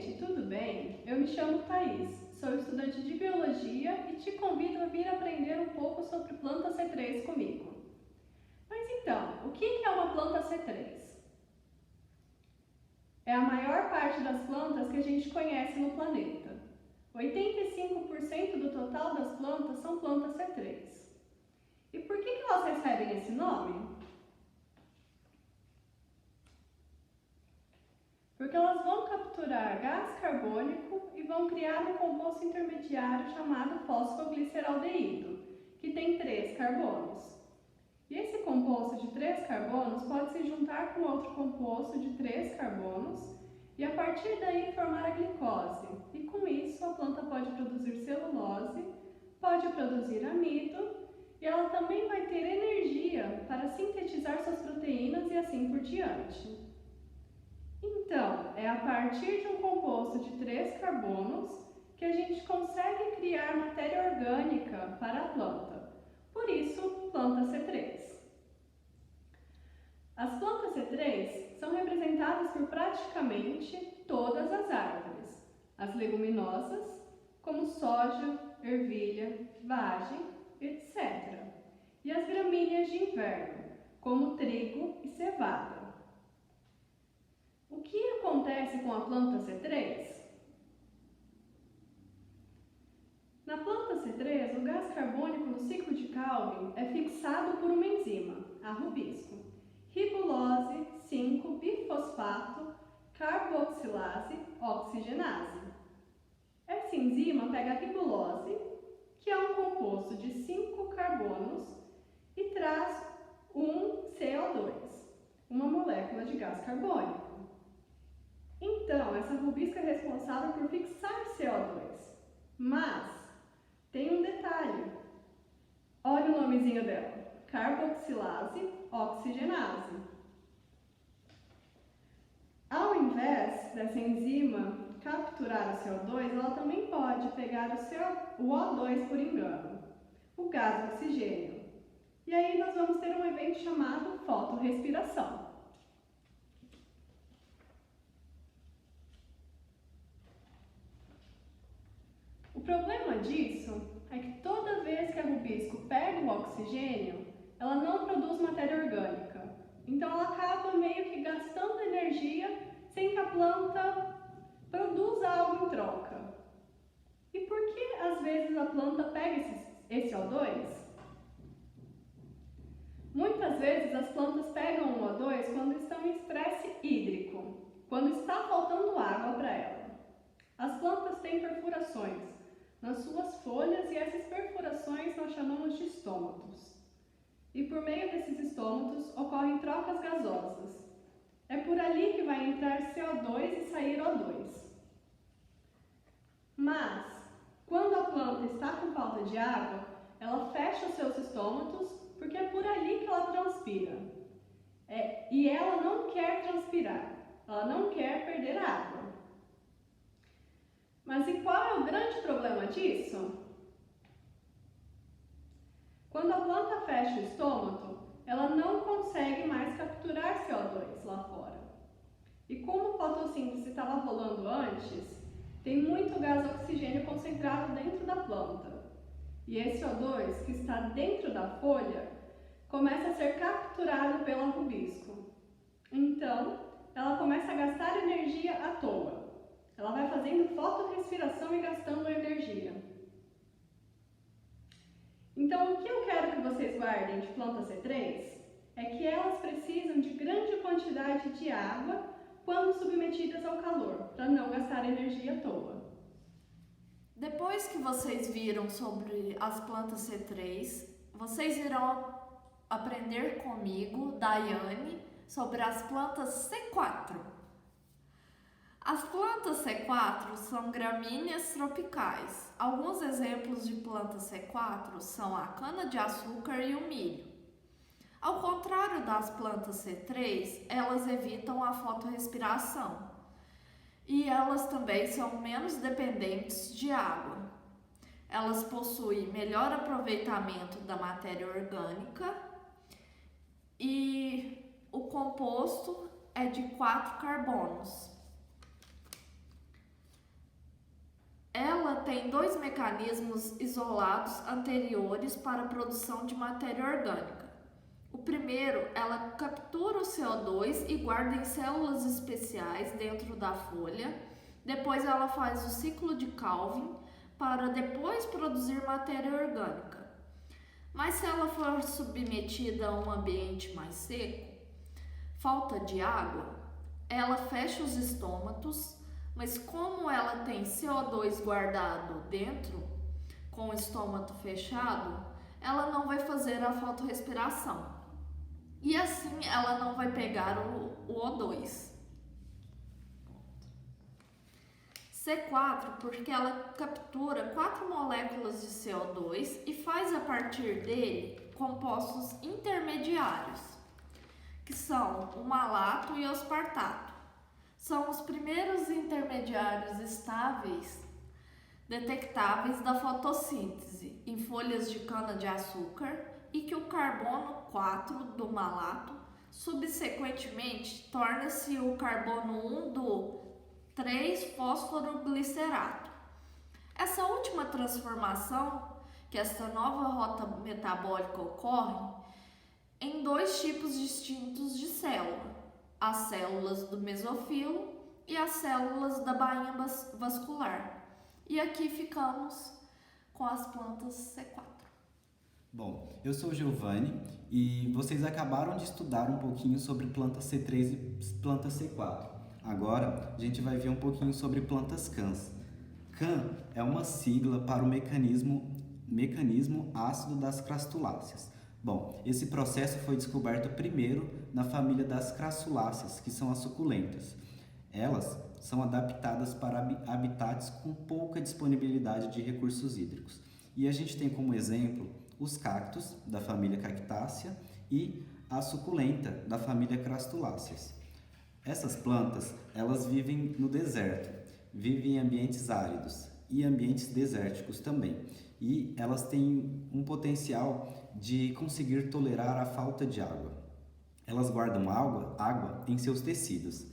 gente, tudo bem? Eu me chamo Thaís, sou estudante de Biologia e te convido a vir aprender um pouco sobre planta C3 comigo. Mas então, o que é uma planta C3? É a maior parte das plantas que a gente conhece no planeta. 85% do total das plantas são plantas C3. E por que elas recebem esse nome? Porque elas vão capturar gás carbônico e vão criar um composto intermediário chamado fosfogliceraldeído, que tem 3 carbonos. E esse composto de 3 carbonos pode se juntar com outro composto de 3 carbonos e a partir daí formar a glicose. E com isso a planta pode produzir celulose, pode produzir amido e ela também vai ter energia para sintetizar suas proteínas e assim por diante. Então, é a partir de um composto de 3 carbonos que a gente consegue criar matéria orgânica para a planta. Por isso, planta C3. As plantas C3 são representadas por praticamente todas as árvores. As leguminosas, como soja, ervilha, vagem, etc. E as gramíneas de inverno, como trigo e cevada. O que acontece com a planta C3? Na planta C3, o gás carbônico no ciclo de Calvin é fixado por uma enzima, a rubisco, ribulose 5-bifosfato carboxilase oxigenase. Essa enzima pega a ribulose, que é um composto de 5 carbonos, e traz um CO2, uma molécula de gás carbônico. Então, essa rubisco é responsável por fixar CO2, mas tem um detalhe. Olha o nomezinho dela, carboxilase oxigenase. Ao invés dessa enzima capturar o CO2, ela também pode pegar o O2 por engano, o gás oxigênio. E aí nós vamos ter um evento chamado fotorrespiração. O problema disso é que toda vez que a rubisco pega o oxigênio, ela não produz matéria orgânica. Então ela acaba meio que gastando energia sem que a planta produza algo em troca. E por que às vezes a planta pega esse O2? Muitas vezes as plantas pegam o O2 quando estão em estresse hídrico, quando está faltando água para ela. As plantas têm perfurações nas suas folhas e essas perfurações nós chamamos de estômatos. E por meio desses estômatos ocorrem trocas gasosas. É por ali que vai entrar CO2 e sair O2. Mas, quando a planta está com falta de água, ela fecha os seus estômatos porque é por ali que ela transpira. E ela não quer transpirar, ela não quer perder água. Mas e qual é o grande problema disso? Quando a planta fecha o estômago, ela não consegue mais capturar CO2 lá fora. E como a fotossíntese estava rolando antes, tem muito gás oxigênio concentrado dentro da planta. E esse O2 que está dentro da folha começa a ser capturado pela rubisco. Então, ela começa a gastar energia à toa. Ela vai fazendo fotorrespiração e gastando energia. Então, o que eu quero que vocês guardem de planta C3 é que elas precisam de grande quantidade de água quando submetidas ao calor, para não gastar energia à toa. Depois que vocês viram sobre as plantas C3, vocês irão aprender comigo, Daiane, sobre as plantas C4. As plantas C4 são gramíneas tropicais. Alguns exemplos de plantas C4 são a cana-de-açúcar e o milho. Ao contrário das plantas C3, elas evitam a fotorrespiração e elas também são menos dependentes de água. Elas possuem melhor aproveitamento da matéria orgânica e o composto é de 4 carbonos. Ela tem dois mecanismos isolados anteriores para a produção de matéria orgânica. O primeiro, ela captura o CO2 e guarda em células especiais dentro da folha. Depois ela faz o ciclo de Calvin para depois produzir matéria orgânica. Mas se ela for submetida a um ambiente mais seco, falta de água, ela fecha os estômatos, mas como ela tem CO2 guardado dentro, com o estômago fechado, ela não vai fazer a fotorrespiração. E assim ela não vai pegar o O2. C4 porque ela captura 4 moléculas de CO2 e faz a partir dele compostos intermediários, que são o malato e o aspartato. São os primeiros intermediários estáveis detectáveis da fotossíntese em folhas de cana-de-açúcar e que o carbono 4 do malato subsequentemente torna-se o carbono 1 do 3-fosforoglicerato. Essa última transformação, que esta nova rota metabólica ocorre em dois tipos distintos de célula: as células do mesofilo e as células da bainha vascular. E aqui ficamos com as plantas C4. Bom, eu sou Giovanni e vocês acabaram de estudar um pouquinho sobre planta C3 e planta C4. Agora a gente vai ver um pouquinho sobre plantas CANs. CAN é uma sigla para o mecanismo ácido das crastuláceas. Bom, esse processo foi descoberto primeiro na família das crastuláceas, que são as suculentas. Elas são adaptadas para habitats com pouca disponibilidade de recursos hídricos. E a gente tem como exemplo os cactos, da família Cactácea, e a suculenta, da família Crastuláceas. Essas plantas, elas vivem no deserto, vivem em ambientes áridos e ambientes desérticos também. E elas têm um potencial de conseguir tolerar a falta de água. Elas guardam água em seus tecidos.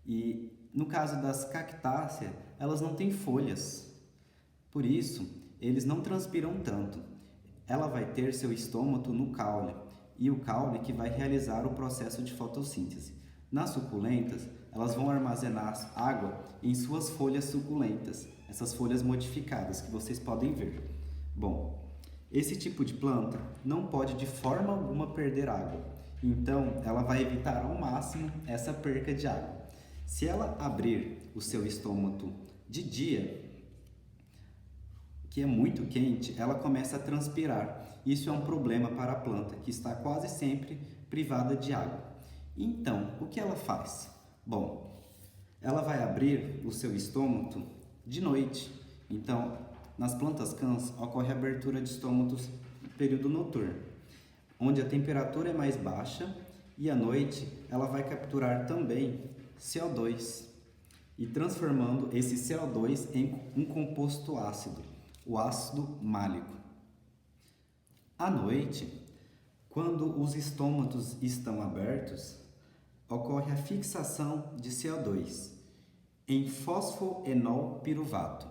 E no caso das cactáceas, elas não têm folhas. Por isso, eles não transpiram tanto. Ela vai ter seu estômago no caule, e o caule que vai realizar o processo de fotossíntese. Nas suculentas, elas vão armazenar água em suas folhas suculentas, essas folhas modificadas que vocês podem ver. Bom, esse tipo de planta não pode de forma alguma perder água, então ela vai evitar ao máximo essa perca de água. Se ela abrir o seu estômago de dia, que é muito quente, ela começa a transpirar. Isso é um problema para a planta, que está quase sempre privada de água. Então, o que ela faz? Bom, ela vai abrir o seu estômago de noite. Então, nas plantas CANs ocorre a abertura de estômagos no período noturno, onde a temperatura é mais baixa e à noite ela vai capturar também CO2 e transformando esse CO2 em um composto ácido, o ácido málico. À noite, quando os estômatos estão abertos, ocorre a fixação de CO2 em fosfoenol piruvato.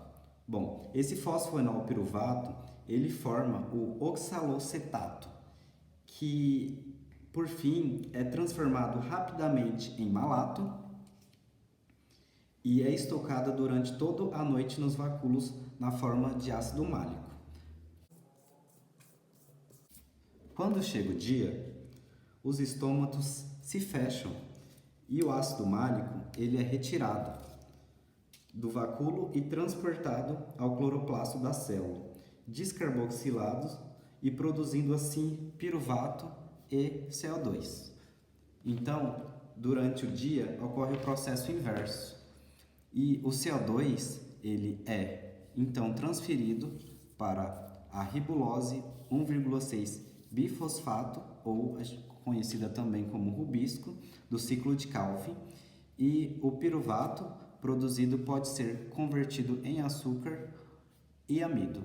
Bom, esse fosfoenol piruvato, ele forma o oxalocetato, que por fim é transformado rapidamente em malato e é estocado durante toda a noite nos vacúolos na forma de ácido málico. Quando chega o dia, os estômatos se fecham e o ácido málico ele é retirado do vacúolo e transportado ao cloroplasto da célula, descarboxilados e produzindo assim piruvato e CO2. Então, durante o dia ocorre o processo inverso e o CO2 ele é então transferido para a ribulose 1,6 bifosfato, ou conhecida também como rubisco, do ciclo de Calvin, e o piruvato produzido pode ser convertido em açúcar e amido.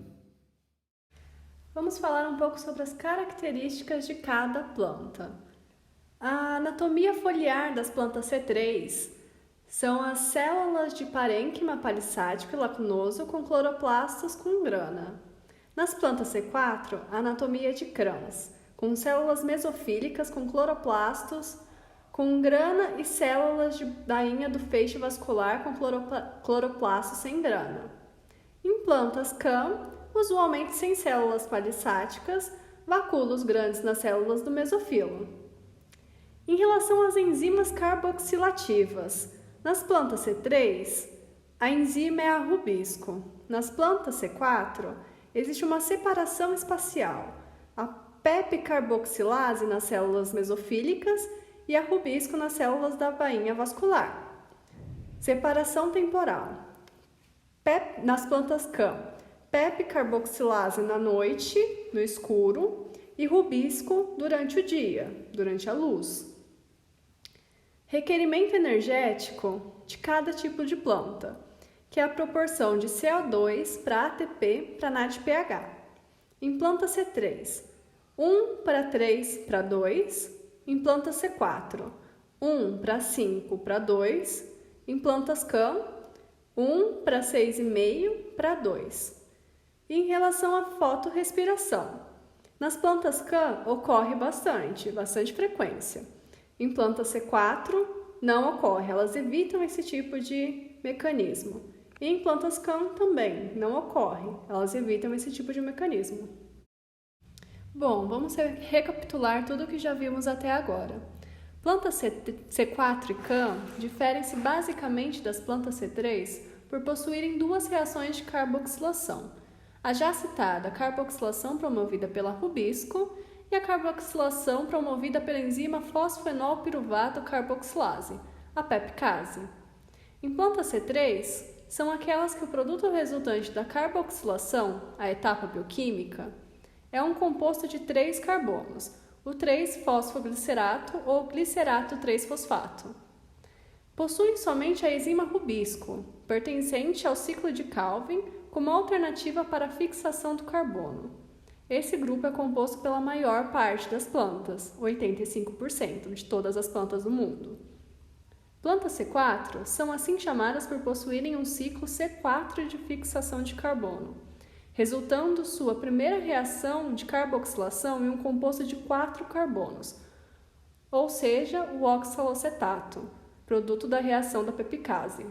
Vamos falar um pouco sobre as características de cada planta. A anatomia foliar das plantas C3 São as células de parênquima palissático e lacunoso com cloroplastos com grana. Nas plantas C4, a anatomia é de crans, com células mesofílicas com cloroplastos com grana e células de bainha do feixe vascular com cloroplastos sem grana. Em plantas CAM, usualmente sem células palissáticas, vacúolos grandes nas células do mesofilo. Em relação às enzimas carboxilativas, nas plantas C3, a enzima é a rubisco. Nas plantas C4, existe uma separação espacial, a PEP-carboxilase nas células mesofílicas e a rubisco nas células da bainha vascular. Separação temporal. Nas plantas CAM, PEP-carboxilase na noite, no escuro, e rubisco durante o dia, durante a luz. Requerimento energético de cada tipo de planta, que é a proporção de CO2 para ATP para NADPH. Em planta C3, 1 para 3 para 2. Em planta C4, 1 para 5 para 2. Em plantas CAM, 1 para 6,5 para 2. E em relação à fotorrespiração, nas plantas CAM ocorre bastante frequência. Em planta C4 não ocorre, elas evitam esse tipo de mecanismo. E em plantas CAM também não ocorre, elas evitam esse tipo de mecanismo. Bom, vamos recapitular tudo o que já vimos até agora. Plantas C4 e CAM diferem-se basicamente das plantas C3 por possuírem duas reações de carboxilação. A já citada carboxilação promovida pela rubisco e a carboxilação promovida pela enzima fosfenolpiruvato carboxilase, a pepcase. Em planta C3, são aquelas que o produto resultante da carboxilação, a etapa bioquímica, é um composto de 3 carbonos, o 3-fosfoglicerato ou glicerato 3-fosfato. Possuem somente a enzima rubisco, pertencente ao ciclo de Calvin, como alternativa para a fixação do carbono. Esse grupo é composto pela maior parte das plantas, 85% de todas as plantas do mundo. Plantas C4 são assim chamadas por possuírem um ciclo C4 de fixação de carbono, resultando sua primeira reação de carboxilação em um composto de 4 carbonos, ou seja, o oxalocetato, produto da reação da pepicase.